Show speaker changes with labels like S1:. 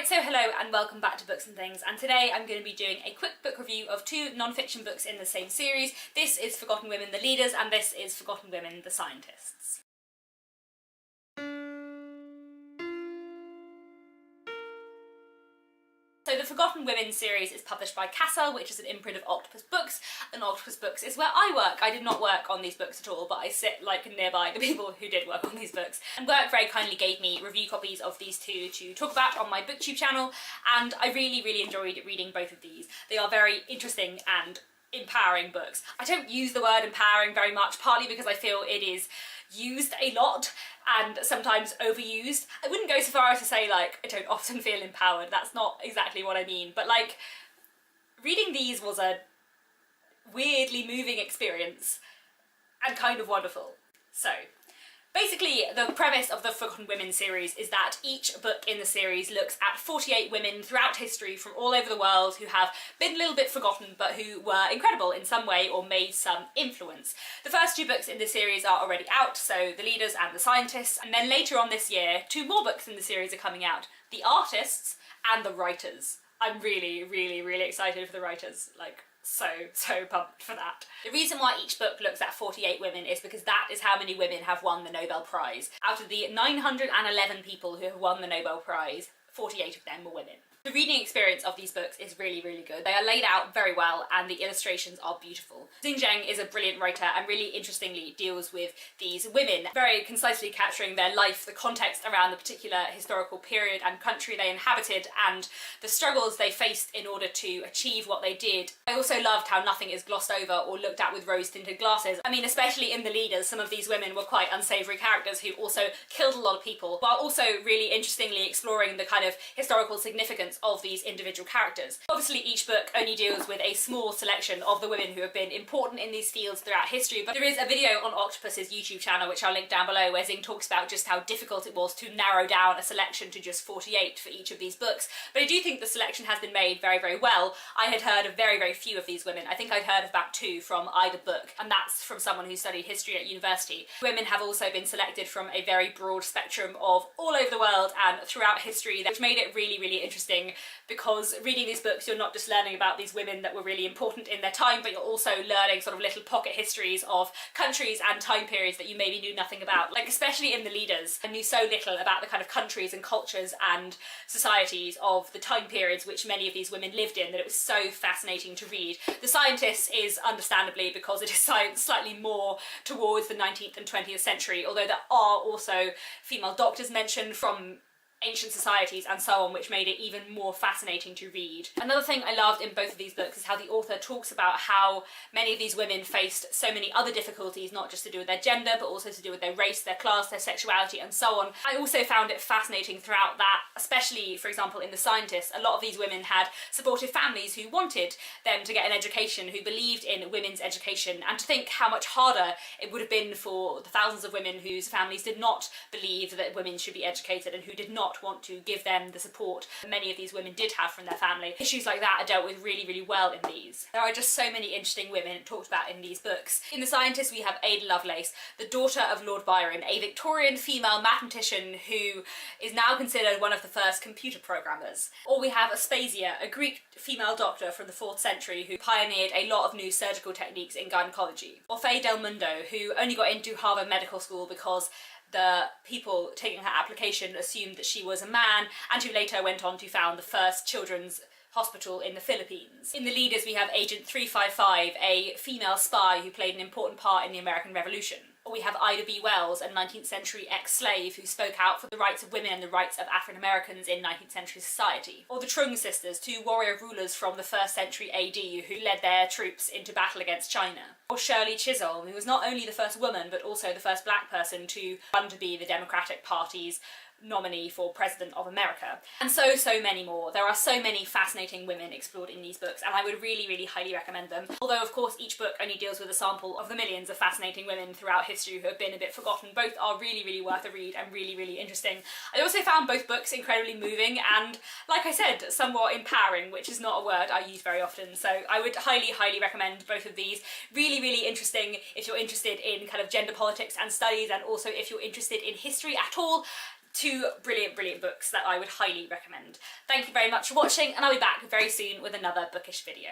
S1: So hello and welcome back to Books and Things, and today I'm going to be doing a quick book review of two non-fiction books in the same series. This is Forgotten Women the Leaders and this is Forgotten Women the Scientists. So the Forgotten Women series is published by Cassell, which is an imprint of Octopus Books, and Octopus Books is where I work. I did not work on these books at all, but I sit like nearby the people who did work on these books. And work very kindly gave me review copies of these two to talk about on my booktube channel, and I really enjoyed reading both of these. They are very interesting and empowering books. I don't use the word empowering very much, partly because I feel it is used a lot and sometimes overused. I wouldn't go so far as to say like I don't often feel empowered, that's not exactly what I mean, but like reading these was a weirdly moving experience and kind of wonderful. So basically, the premise of the Forgotten Women series is that each book in the series looks at 48 women throughout history from all over the world who have been a little bit forgotten but who were incredible in some way or made some influence. The first two books in the series are already out, so The Leaders and The Scientists, and then later on this year, two more books in the series are coming out, The Artists and The Writers. I'm really excited for The Writers, like so pumped for that. The reason why each book looks at 48 women is because that is how many women have won the Nobel Prize. Out of the 911 people who have won the Nobel Prize, 48 of them were women. The reading experience of these books is really good. They are laid out very well and the illustrations are beautiful. Xing Zheng is a brilliant writer and really interestingly deals with these women, very concisely capturing their life, the context around the particular historical period and country they inhabited, and the struggles they faced in order to achieve what they did. I also loved how nothing is glossed over or looked at with rose-tinted glasses. I mean, especially in The Leaders, some of these women were quite unsavoury characters who also killed a lot of people, while also really interestingly exploring the kind of historical significance of these individual characters. Obviously each book only deals with a small selection of the women who have been important in these fields throughout history, but there is a video on Octopus's YouTube channel, which I'll link down below, where Xing talks about just how difficult it was to narrow down a selection to just 48 for each of these books. But I do think the selection has been made very well. I had heard of very few of these women. I think I'd heard of about two from either book, and that's from someone who studied history at university. Women have also been selected from a very broad spectrum of all over the world and throughout history, which made it really interesting, because reading these books you're not just learning about these women that were really important in their time, but you're also learning sort of little pocket histories of countries and time periods that you maybe knew nothing about. Like especially in The Leaders, I knew so little about the kind of countries and cultures and societies of the time periods which many of these women lived in that it was so fascinating to read. The Scientists is understandably because it is science slightly more towards the 19th and 20th century, although there are also female doctors mentioned from ancient societies and so on, which made it even more fascinating to read. Another thing I loved in both of these books is how the author talks about how many of these women faced so many other difficulties, not just to do with their gender, but also to do with their race, their class, their sexuality, and so on. I also found it fascinating throughout that, especially, for example, in The Scientists, a lot of these women had supportive families who wanted them to get an education, who believed in women's education, and to think how much harder it would have been for the thousands of women whose families did not believe that women should be educated and who did not want to give them the support that many of these women did have from their family. Issues like that are dealt with really well in these. There are just so many interesting women talked about in these books. In The Scientists we have Ada Lovelace, the daughter of Lord Byron, a Victorian female mathematician who is now considered one of the first computer programmers. Or we have Aspasia, a Greek female doctor from the 4th century who pioneered a lot of new surgical techniques in gynecology. Or Faye Del Mundo, who only got into Harvard Medical School because the people taking her application assumed that she was a man, and who later went on to found the first children's hospital in the Philippines. In The Leaders we have Agent 355, a female spy who played an important part in the American Revolution. Or we have Ida B. Wells, a 19th century ex-slave who spoke out for the rights of women and the rights of African Americans in 19th century society. Or the Trung sisters, two warrior rulers from the 1st century AD who led their troops into battle against China. Or Shirley Chisholm, who was not only the first woman but also the first black person to run to be the Democratic Party's nominee for President of America. And so many more. There are so many fascinating women explored in these books, and I would really highly recommend them. Although of course each book only deals with a sample of the millions of fascinating women throughout history who have been a bit forgotten. Both are really worth a read and really interesting. I also found both books incredibly moving and, like I said, somewhat empowering, which is not a word I use very often, so I would highly recommend both of these. Really interesting if you're interested in kind of gender politics and studies, and also if you're interested in history at all. two brilliant, brilliant books that I would highly recommend. Thank you very much for watching, and I'll be back very soon with another bookish video.